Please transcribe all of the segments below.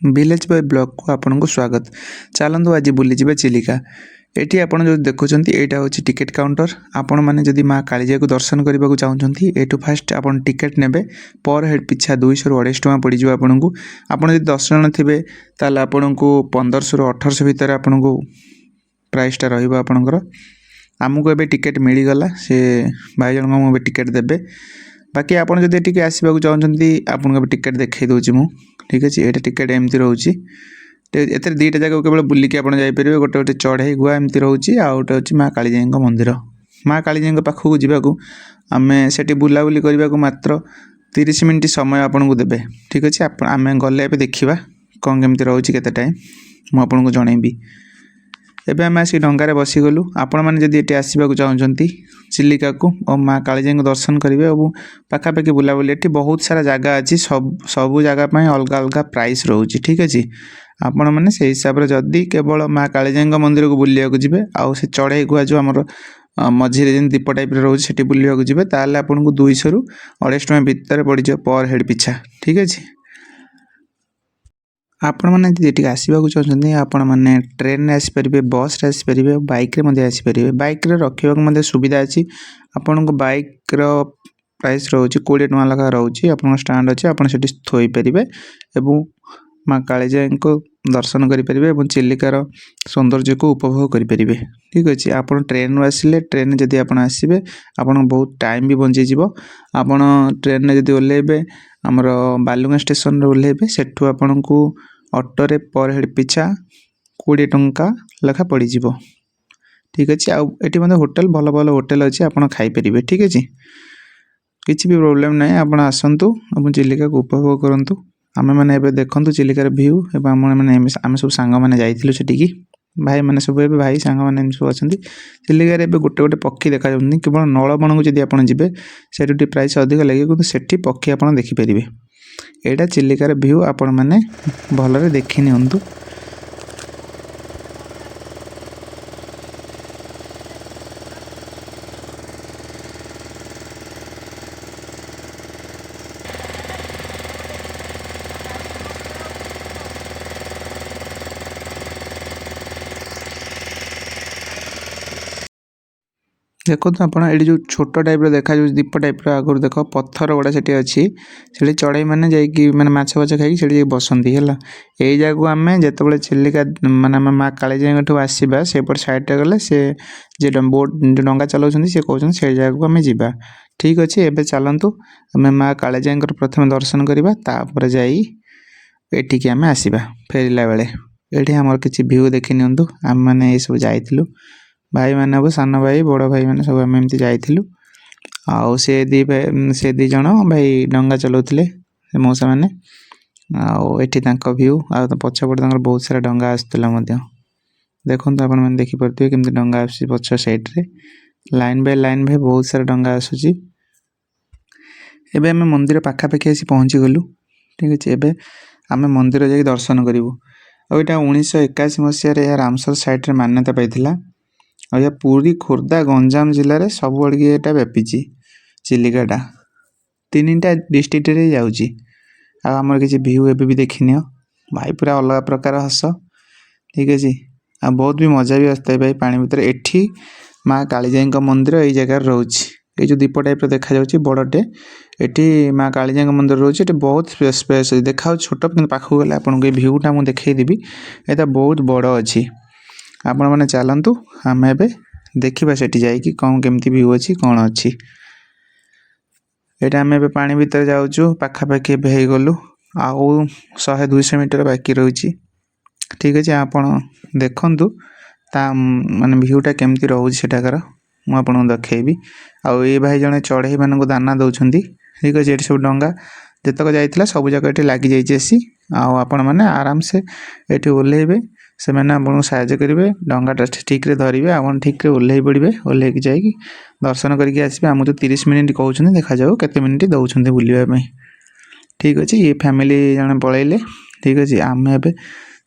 Village boy blog को आपन को स्वागत। चलतु आज बुली जावा चिलिका। एटी आपन जो देखुंत यहाँ हूँ टिकेट काउंटर। आपण मैंने जदि माँ कालीजा को दर्शन करने को चाहते एटू फास्ट आप टिकेट ने पर हेड पिछा 200 ରୁ 250 टଙ୍କା पड़ जाए। आपन को आपड़ 10 जन थे ताल आपण को 1500 ରୁ 1800 भितर आपन को प्राइसटा रहा। आमको एबे टिकेट मिलगला से भाई जन को टिकेट देबे। बाकी आपड़ जब ये आसवाक चाहते आपको टिकेट देखई दूसरी मु ठीक अच्छे। ये टिकेट एमती रोचे ए दुईटा जगह केवल बुलिकी आप जापर गोटे गोटे चढ़ई गुआ एमती रोचे। आ गोटे अच्छी माँ कालीजा मंदिर। माँ कालीजा पाखक जावाक आम से बुलाबुली करने को मात्र 30 मिनिट समय आपन को देवे ठीक अच्छे। आम गले देखा कौन केमती रोचे केते टाइम मुझे जनइबी। एबे आम आसिक डंगारे बसीगलु। आपण मैंने जदि ये आसवाक चाहते चिलिका को और माँ कालीजा दर्शन करेंगे और पाखापाखि बुलाबुली ये बहुत सारा जगह अच्छी सब जगह अलग अलग प्राइस रोचे ठीक अच्छे। आपण मैंने से हिसाब से जदि केवल माँ कालीजा मंदिर को बुलाक जी आउ से चढ़ई गुआ जो आम मझे दीप टाइप रोचे से बुलाक जी ताल आपन को 200 ରୁ 250 ଟଙ୍କା भितर पड़ जाए पर हेड पिछा ठीक अच्छे। आपण मैंने ये आसवाक चाहते आपण मैंने ट्रेन में आसपारे बस रे आसपारे बाइक रे आसपारे। बाइक रे रखा सुविधा अच्छी। आपण को बाइक प्राइस रोचे 20 ଟଙ୍କା लगा रोचे। आप स्टाण्ड अच्छे आप थोई पारे और माँ कालीजा को दर्शन करेंगे चिलिकार सौंदर्य को उपभोग करेंगे ठीक अच्छे। आप ट्रेन रू आसिले ट्रेन जदि आप आसबे आपन बहुत टाइम भी बंचीज। आप ट्रेन में जब ओह्लैबे आमर बालुगाँ स्टेशन ओह्लैबे सेठू आपन को ऑटो रे पर हेड पिछा 20 ଟଙ୍କା लेखा पड़ज ठीक अच्छे। आठ होटल भल भल होटल अच्छे आप खाईपर ठीक अच्छे। किसी भी प्रोब्लेम ना आप आसतु चिलिका को उपभोग करूँ। आम मैंने देखु चिलिकार भ्यू आम सब सांग मैंने जाइलु सेटिकी भाई मैंने सब भाई सांग मैंने सब अच्छा। चिलिकार गोटे गोटे पक्षी देखा केवल नलबण को जब आप जी प्राइस अधिक लगे कि सेठी पक्षी आप देखिपारे। यहाँ चिलिकार भ्यू आपण मैंने भलरे देखी नियंतु। देखो तो आप जो छोट टाइप देखा दीप टाइप आगुरी देख पत्थर गुड़ा से अच्छी से चढ़ई मैंने मैंने माछ फाछ खाई से बसती है। यही जगह आम जो चिलिका माने माँ कालीजा आसवा सेपट साइड गले से बोट जो डंगा चलाऊँ सी कहते से जगह को आम जा ठीक अच्छे। एवं चलतु आम माँ कालीजा प्रथम दर्शन करवा जाठी आम आसवा फेरला बेले ये आम किसी भ्यू देखी नियंतु। आम मैंने ये सब जाइलु भाई मैंने हम सान भाई बड़ भाई मैंने सब आम एमती जाइलु। आउ से दी जन भाई डंगा चलाउले मौसा मैंने आठी भ्यू आ पछपटे बहुत सारा डंगा आसला देखो आप देखिपे केमती डंगा आस पछ साइड रे लाइन बाय लाइन भाई बहुत सारा डंगा आसूची। एबे आम मंदिर पाखापाखि आसी पहुँची गलु ठीक अच्छे। एबे आम मंदिर जाकि दर्शन करूँ। और यहाँ 1981 मसीह रामसर साइट रे मान्यता पाई। और पूरी खोर्धा गंजाम जिले में सब आड़े यहाँ व्यापीची चिलिकाटा 3टा डिस्ट्रिक्ट रे जाऊँगी। आमर किसी भ्यू एबे भी देखनी भाई पूरा अलग प्रकार हस ठीक अच्छे। आ बहुत भी मजा भी आसता है भाई पानी भीतर। एठी माँ कालीजा मंदिर यही जगह रोचे ये जो दीप टाइप देखा जाऊँगी बड़टे एठी माँ कालीजा मंदिर रोचे। ये बहुत स्पेस देखा छोट कि पाखक गले आपको भ्यूटा मुझे देखईदेवी यहाँ बहुत बड़ अच्छी। आपण मैंने चलतु आम ए देखा से कौन केमती भ्यू अच्छी कौन अच्छी। यहाँ आम ए पानी भीतर जाऊँ पाखापाखि हो गलु आउ 100-200 मीटर बाकी रही ठीक अच्छे। आपण देखु माने भ्यूटा केमती रोचे सेठाकर मुझे देखी। आउ ये भाई जड़े चढ़ई मान दाना दौरान ठीक अच्छे। ये सब डंगा जितक जाइला सब जगह ये लगी जाइए आपण मैंने आराम से ये ओह्लैबे से मैंने आपको साहाଯ୍य करेंगे डंगाटा ठीक रे धरवे आप ठीक ओह्लै पड़े ओह्लैक जाकि दर्शन करके आसबे। आम तो 30 मिनिट कहते देखा जाओ केते मिनिट दौरान बुलवाई ठीक अच्छे। ये फैमिली जन पलैले ठीक अच्छे। आम ए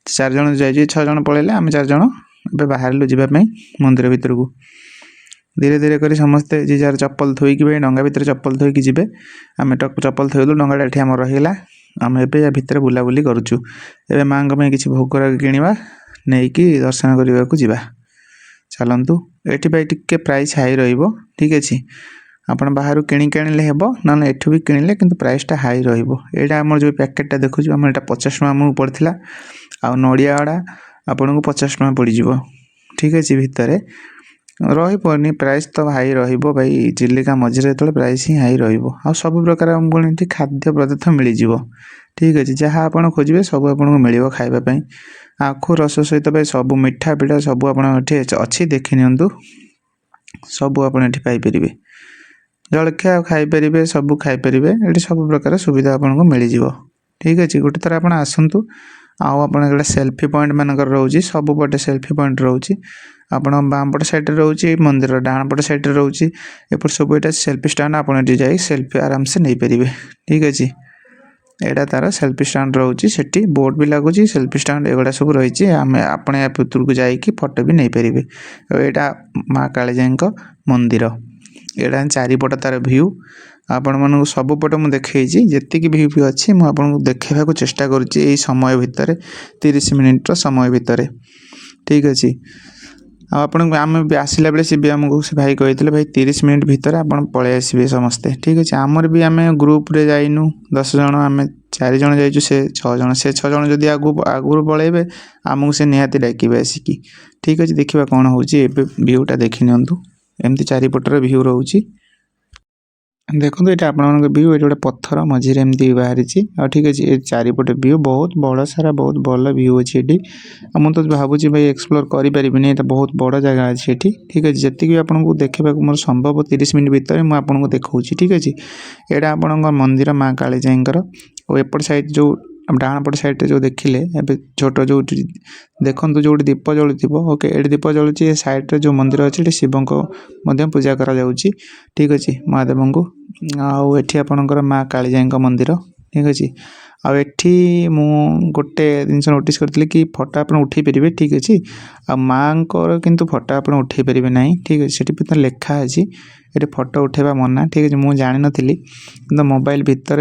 4 जन जाइए 6 जन पलैले आम 4 जन ए बाहर जावाई मंदिर भीतर को धीरे धीरे कर समस्ते जी जार चप्पल थोइकी भाई डंगा भीतर चप्पल थोइकी जी आम चप्पल थोइलु डंगाटा ये आम रहीगला आम एबे या भितर बुलाबुली करुचु। एबे माँ किसी भोग किणवा नहीं कि दर्शन करने को जीवा। चलतु ये टिके प्राइस हाई रहिबो ठीक अच्छे। आपण बाहर किणिक आनिले हेब ना एठू भी किणिले किंतु प्राइसटा हाई रहिबो। एटा हमर जो पैकेटटा देखुछु हमर एटा 50 टका हमहु पड़थिला आ नड़िया अड़ा आपन को 50 टका पड़ जिवो ठीक अच्छे। भितर रही पड़नी प्राइस तो हाई रहिबो भाई। चिलिका मझिरे तो प्राइस ही हाई रहिबो आ सब प्रकार हमको एठी खाद्य पदार्थ मिल जिवो ठीक अच्छे। जहाँ आपन खोजिबे सब आपन को मिलिबो खाइबा पई। आखु रस सहित भाई सब मिठा पिठा सब आपन एठी अछि देखि नियंतु। सब आपन एठी पाई परिबे जलखिया खाई परिबे सब खाई परिबे। एठी सब प्रकार सुविधा आपन को मिल जिवो ठीक अच्छे। गोटे थर आपन आसंतु आउ आपन सेल्फी पॉइंट मानकर रहउची सब पटे सेल्फी पॉइंट रहउची। आपन बामपट साइड रे रहउची मंदिर डाणपट साइड रे रहउची एपर सब एटा सेल्फी स्टैंड आपन एठी जाई सेल्फी आराम से नै परिबे ठीक अच्छे। एटा तार सेल्फी स्टैंड रहउची सेठी बोर्ड भी लागुची सेल्फी स्टैंड एगुडा सब रहिची। आमे आपन या पुतुर को जाई कि फोटो भी नै परिबे। एटा माँ कालीजाईक मंदिर एटा चारिपट तार व्यू आपण मन सब पट मु देखैछि जेतिक व्यू अछि मु आपन को देखाइबा को चेष्टा करछि एई समय भितर 30 मिनिट रो समय भितर ठीक अछि। आपण आम भी आसला बेले से भी आमको से भाई कहते भाई 30 मिनिट भितर आपन पळे आसीबे समस्ते ठीक अछि। आमर भी आमे ग्रुप रे जाइनु 10 जण आमे 4 जण जाइछु से 6 जण से 6 जण जदी आगुर पळेबे आमको से निहाती डाकिबे आसीकी ठीक अछि। देखिबा कोन होउची एबे व्यूटा देखि नियंतु एमती चारिपटर व्यू रहउची। देखो ये आप व्यू ये गोटे पत्थर मझे एमती बाहरी ठीक अच्छे। ये चारिपटे व्यू बहुत बड़ सारा बहुत भल व्यू अच्छे ये मुझे तो भावुँ भाई एक्सप्लोर करें बहुत बड़ जगह अच्छे ये ठीक अच्छे। जी आपको देखा मोर संभव 30 मिनट भितर मुझे देखा ठीक अच्छे। यहाँ आपण मंदिर माँ कालीजाईर और एपट साइड जो डाण पट साइड जो देखिले छोट जो देखु जो दीप जलुव ओके ये दीप जलुची साइड जो मंदिर अच्छे शिव को पूजा करा जाउची ठीक अच्छे महादेव को। आठी आपणकर माँ कालीजाईक मंदिर ठीक अच्छे। आठी मु गोटे जिनस नोटिस करी कि फोटो आप उठे पारे ठीक अच्छे। आ माँ को किंतु फोटो आप उठे पारे ना ठीक अच्छे। से लिखा अच्छी ये फोटो उठेबा मना ठीक अच्छे। मुझे जानी नी कि मोबाइल भितर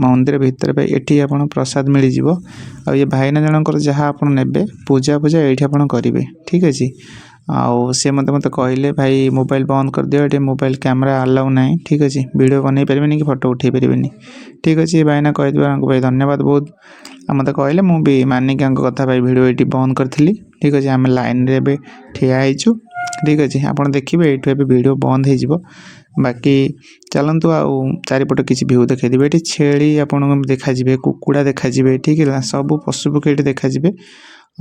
मंदिर भितर ये आप प्रसाद मिल जाव। ये भाईना जनकर जहाँ आप ने पूजा पूजा ये करेंगे ठीक अच्छे। आउ सी मत कहले भाई मोबाइल बंद कर दियो ये मोबाइल कैमरा अलाउ ना ठीक अच्छे। वीडियो बन पारे कि फोटो उठे पारे ठीक अच्छे। भाईना कह भाई धन्यवाद बहुत मत कहले मुझे मानिक कथा भाई वीडियो ये बंद करी ठीक अच्छे। आम लाइन रे ठिया होइछु ठीक अच्छे। आप देखिए ये वीडियो बंद हो बाकी चलतु आउ चारिपट किसी व्यू देखा ये छेली आप देखा कुकुड़ा देखा ठीक है सब पशु पक्षी ये देखा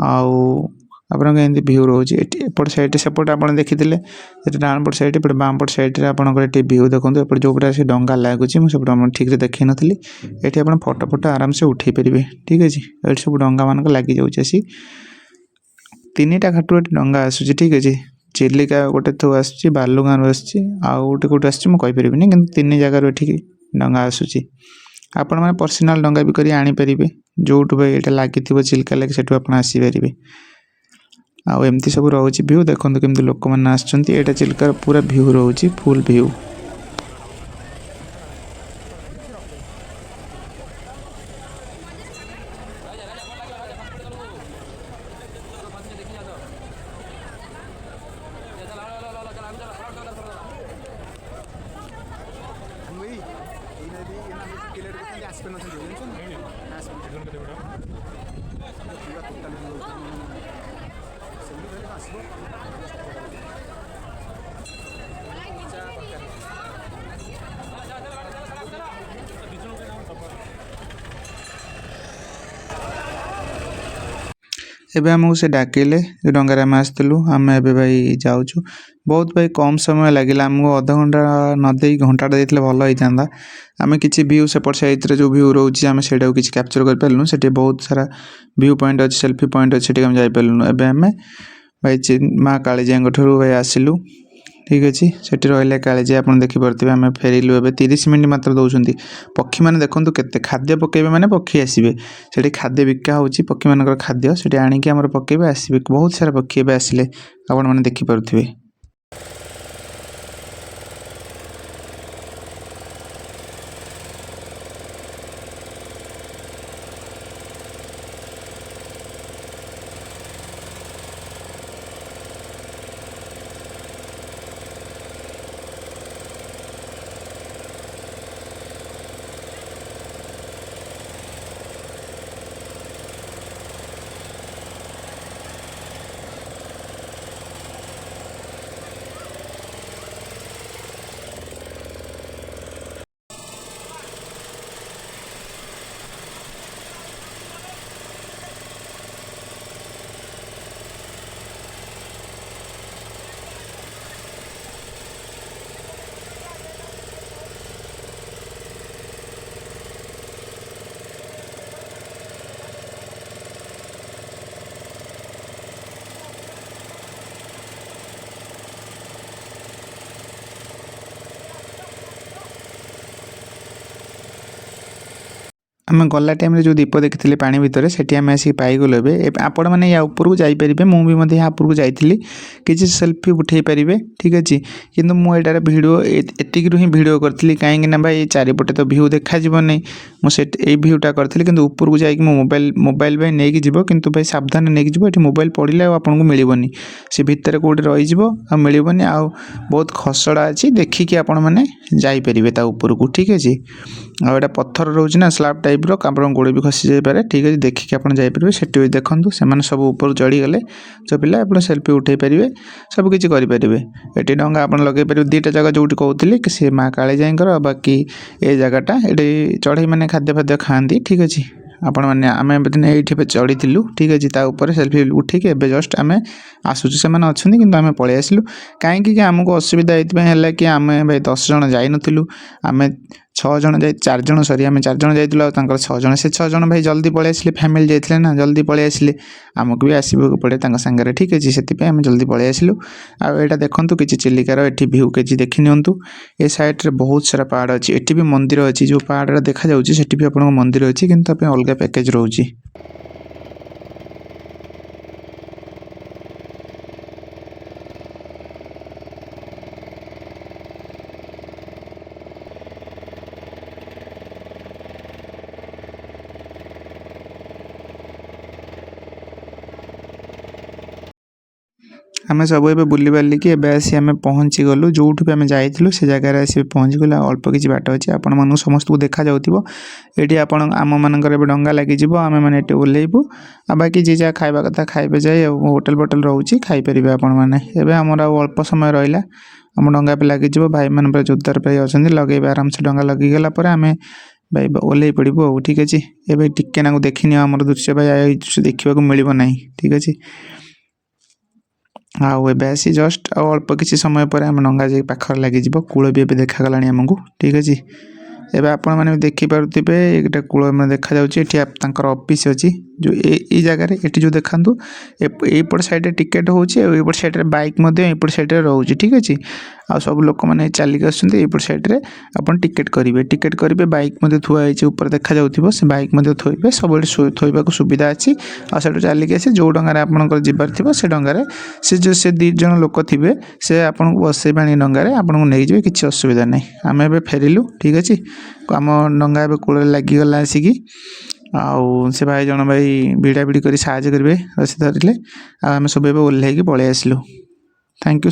आउ आपन एमती व्यू रोचे। एपट साइड सेपट आप देखी डाणपट साइड एपट बामपट साइड आपंकर व्यू देखो एपट जो से डंगा लगुच मुझे ठीक से देखी नी ये आप फोटो फोटो आराम से उठे पारे ठीक अच्छे। ये सब डंगा मान लगी जाऊँगी 3टा घाटू डंगा आसूँ ठीक अच्छे। चिलिका गोटे थो आसूँ बालुगाँ आउ गोटे कौटे आसपारे कि 3 जगार ये डंगा आसूँ। आपण मैंने पर्सनाल डंगा भी कर आनीपारे जो भाई ये लगी चिल्का लगे से आसीपारे। आमती सब रोचे व्यू देखो केमती लोक मैंने आसछन्ति चिल्कार पूरा व्यू रोचे फुल व्यू। एबे हमको से डाकिले डंगार आम आसलु आम ए भाई जाऊँ बहुत भाई कम समय लगे आमको अध घंटा नदे घंटा देते भल होता। आम कि व्यू सेपट साइड जो व्यू रोचे आम से किसी कैप्चर कर पार्लु से बहुत सारा व्यू पॉइंट अच्छे सेल्फी पॉइंट अच्छे आम जापारू। एबे आम भाई माँ कालीजाई ठूँ भाई आसिलु ठीक अच्छे। से रहा कालीजा आप देखिपे आम फेरिलु ए 30 मिनट मात्र दौरान पक्षी मैंने देखो के खाद्य पकेबे मैंने पक्षी आसवे से खाद्य बिका हो पक्षी मान खाद्य से आणिकी पकेबे आसवे बहुत सारा पक्षी ए आसिले आपण मैंने देखिपे। ଆମେ ଗଲା ଟାଇମ୍ରେ ଯେଉଁ ଦୀପ ଦେଖିଥିଲେ ପାଣି ଭିତରେ ସେଠି ଆମେ ଆସିକି ପାଇଗଲୁ। ଏବେ ଆପଣମାନେ ୟା ଉପରକୁ ଯାଇପାରିବେ, ମୁଁ ବି ମଧ୍ୟ ୟା ଉପରକୁ ଯାଇଥିଲି, କିଛି ସେଲ୍ଫି ଉଠାଇ ପାରିବେ, ଠିକ୍ ଅଛି। କିନ୍ତୁ ମୁଁ ଏଇଟାରେ ଭିଡ଼ିଓ ଏତିକିରୁ ହିଁ ଭିଡ଼ିଓ କରିଥିଲି, କାହିଁକି ନା ଭାଇ ଚାରିପଟେ ତ ଭିଉ ଦେଖାଯିବନି, ମୁଁ ଏଇ ଭିଉଟା କରିଥିଲି। କିନ୍ତୁ ଉପରକୁ ଯାଇକି ମୋ ମୋବାଇଲ ଭାଇ ନେଇକି ଯିବ, କିନ୍ତୁ ଭାଇ ସାବଧାନ ନେଇକି ଯିବ, ଏଠି ମୋବାଇଲ ପଡ଼ିଲେ ଆଉ ଆପଣଙ୍କୁ ମିଳିବନି, ସେ ଭିତରେ କେଉଁଠି ରହିଯିବ ଆଉ ମିଳିବନି। ଆଉ ବହୁତ ଖସଡ଼ା ଅଛି, ଦେଖିକି ଆପଣମାନେ ଯାଇପାରିବେ ତା ଉପରକୁ, ଠିକ୍ ଅଛି। ଆଉ ଏଇଟା ପଥର ରହୁଛି ନା, ସ୍ଲାବ୍ ଟାଇପ୍ର, ଆପଣଙ୍କ ଗୋଡ଼ ବି ଖସି ଯାଇପାରେ, ଠିକ୍ ଅଛି। ଦେଖିକି ଆପଣ ଯାଇପାରିବେ। ସେଠି ବି ଦେଖନ୍ତୁ ସେମାନେ ସବୁ ଉପରୁ ଚଢ଼ିଗଲେ, ଯେଉଁ ପିଲା ଆପଣ ସେଲ୍ଫି ଉଠାଇ ପାରିବେ, ସବୁ କିଛି କରିପାରିବେ। ଏଠି ଡଙ୍ଗା ଆପଣ ଲଗାଇ ପାରିବେ। ଦୁଇଟା ଜାଗା ଯେଉଁଠି କହୁଥିଲି କି ସେ ମା କାଳିଜାଇଙ୍କର, ବାକି ଏ ଜାଗାଟା ଏଠି ଚଢ଼େଇ ମାନେ ଖାଦ୍ୟ ଖାଆନ୍ତି, ଠିକ୍ ଅଛି। ଆପଣମାନେ ଆମେ ଦିନେ ଏଇଠି ଏବେ ଚଢ଼ିଥିଲୁ, ଠିକ୍ ଅଛି। ତା ଉପରେ ସେଲ୍ଫି ଉଠିକି ଏବେ ଜଷ୍ଟ ଆମେ ଆସୁଛୁ, ସେମାନେ ଅଛନ୍ତି କିନ୍ତୁ ଆମେ ପଳେଇ ଆସିଲୁ। କାହିଁକି କି ଆମକୁ ଅସୁବିଧା ଏଇଥିପାଇଁ ହେଲା କି ଆମେ ଭାଇ 10 ଜଣ ଯାଇନଥିଲୁ, ଆମେ 6 ଜଣ ଆମେ 4 ଜଣ ଯାଇଥିଲୁ, ଆଉ ତାଙ୍କର 6 ଜଣ, ସେ 6 ଜଣ ଭାଇ ଜଲ୍ଦି ପଳେଇ ଆସିଲେ, ଫ୍ୟାମିଲି ଯାଇଥିଲେ ନା, ଜଲ୍ଦି ପଳେଇ ଆସିଲେ। ଆମକୁ ବି ଆସିବାକୁ ପଡ଼େ ତାଙ୍କ ସାଙ୍ଗରେ, ଠିକ୍ ଅଛି। ସେଥିପାଇଁ ଆମେ ଜଲ୍ଦି ପଳେଇ ଆସିଲୁ। ଆଉ ଏଇଟା ଦେଖନ୍ତୁ କିଛି ଚିଲିକାର ଏଠି ଭିଉ କିଛି ଦେଖି ନିଅନ୍ତୁ। ଏ ସାଇଡ଼୍ରେ ବହୁତ ସାରା ପାହାଡ଼ ଅଛି, ଏଠି ବି ମନ୍ଦିର ଅଛି, ଯେଉଁ ପାହାଡ଼ଟା ଦେଖାଯାଉଛି ସେଠି ବି ଆପଣଙ୍କ ମନ୍ଦିର ଅଛି, କିନ୍ତୁ ତା ପାଇଁ ଅଲଗା ପ୍ୟାକେଜ୍ ରହୁଛି। ଆମେ ସବୁ ଏବେ ବୁଲି ବାଲିକି ଏବେ ଆସି ଆମେ ପହଞ୍ଚିଗଲୁ, ଯେଉଁଠୁ ବି ଆମେ ଯାଇଥିଲୁ ସେ ଜାଗାରେ ଆସି ପହଞ୍ଚିଗଲୁ। ଆଉ ଅଳ୍ପ କିଛି ବାଟ ଅଛି, ଆପଣମାନଙ୍କୁ ସମସ୍ତଙ୍କୁ ଦେଖାଯାଉଥିବ। ଏଠି ଆମମାନଙ୍କର ଏବେ ଡଙ୍ଗା ଲାଗିଯିବ, ଆମେମାନେ ଏଠି ଓହ୍ଲେଇବୁ। ଆଉ ବାକି ଯିଏ ଯାହା ଖାଇବା କଥା ଖାଇବେ ଯାଇ, ଆଉ ହୋଟେଲ ରହୁଛି, ଖାଇପାରିବେ ଆପଣମାନେ। ଏବେ ଆମର ଆଉ ଅଳ୍ପ ସମୟ ରହିଲା, ଆମ ଡଙ୍ଗା ବି ଲାଗିଯିବ। ଭାଇମାନେ ପୁରା ଜୋରଦାର ଭାଇ ଅଛନ୍ତି, ଲଗେଇବେ ଆରାମସେ। ଡଙ୍ଗା ଲଗେଇଗଲା ପରେ ଆମେ ଭାଇ ଓହ୍ଲେଇ ପଡ଼ିବୁ ଆଉ, ଠିକ୍ ଅଛି। ଏବେ ଟିକେ ନାକୁ ଦେଖିନିଅ ଆମର ଦୃଶ୍ୟ, ଭାଇ ଏଇ ଦୃଶ୍ୟ ଦେଖିବାକୁ ମିଳିବ ନାହିଁ, ଠିକ୍ ଅଛି। ଆଉ ଏବେ ଆସି ଜଷ୍ଟ ଆଉ ଅଳ୍ପ କିଛି ସମୟ ପରେ ଆମ ଡଙ୍ଗା ଯାଇକି ପାଖରେ ଲାଗିଯିବ। କୂଳ ବି ଏବେ ଦେଖାଗଲାଣି ଆମକୁ, ଠିକ୍ ଅଛି। ଏବେ ଆପଣମାନେ ବି ଦେଖିପାରୁଥିବେ ଏଇଟା କୂଳ ଦେଖାଯାଉଛି। ଏଠି ତାଙ୍କର ଅଫିସ୍ ଅଛି, ଯେଉଁ ଏଇ ଜାଗାରେ। ଏଠି ଯେଉଁ ଦେଖାନ୍ତୁ ଏଇପଟ ସାଇଡ଼୍ରେ ଟିକେଟ୍ ହେଉଛି, ଆଉ ଏଇପଟ ସାଇଡ଼୍ରେ ବାଇକ୍ ମଧ୍ୟ ଏଇପଟ ସାଇଡ଼୍ରେ ରହୁଛି, ଠିକ୍ ଅଛି। ଆଉ ସବୁ ଲୋକମାନେ ଚାଲିକି ଆସୁଛନ୍ତି, ଏଇପଟ ସାଇଡ଼୍ରେ ଆପଣ ଟିକେଟ୍ କରିବେ। ବାଇକ୍ ମଧ୍ୟ ଥୁଆ ହେଇଛି ଉପରେ ଦେଖାଯାଉଥିବ, ସେ ବାଇକ୍ ମଧ୍ୟ ଥୋଇବେ। ସବୁବେଳେ ଥୋଇବାକୁ ସୁବିଧା ଅଛି। ଆଉ ସେଠୁ ଚାଲିକି ଆସି ଯେଉଁ ଡଙ୍ଗାରେ ଆପଣଙ୍କର ଯିବାର ଥିବ ସେ ଡଙ୍ଗାରେ ସେ 2 ଜଣ ଲୋକ ଥିବେ, ସେ ଆପଣଙ୍କୁ ବସେଇବେ ଆଣି ଡଙ୍ଗାରେ, ଆପଣଙ୍କୁ ନେଇଯିବେ, କିଛି ଅସୁବିଧା ନାହିଁ। ଆମେ ଏବେ ଫେରିଲୁ, ଠିକ୍ ଅଛି। ଆମ ଡଙ୍ଗା ଏବେ କୂଳରେ ଲାଗିଗଲା ଆସିକି। ଆଉ ସେ ଭାଇ ଭିଡ଼ାଭିଡ଼ି କରି ସାହାଯ୍ୟ କରିବେ, ରସି ଧରିଲେ। ଆଉ ଆମେ ସବୁ ଏବେ ଓହ୍ଲେଇକି ପଳେଇ ଆସିଲୁ। Thank you.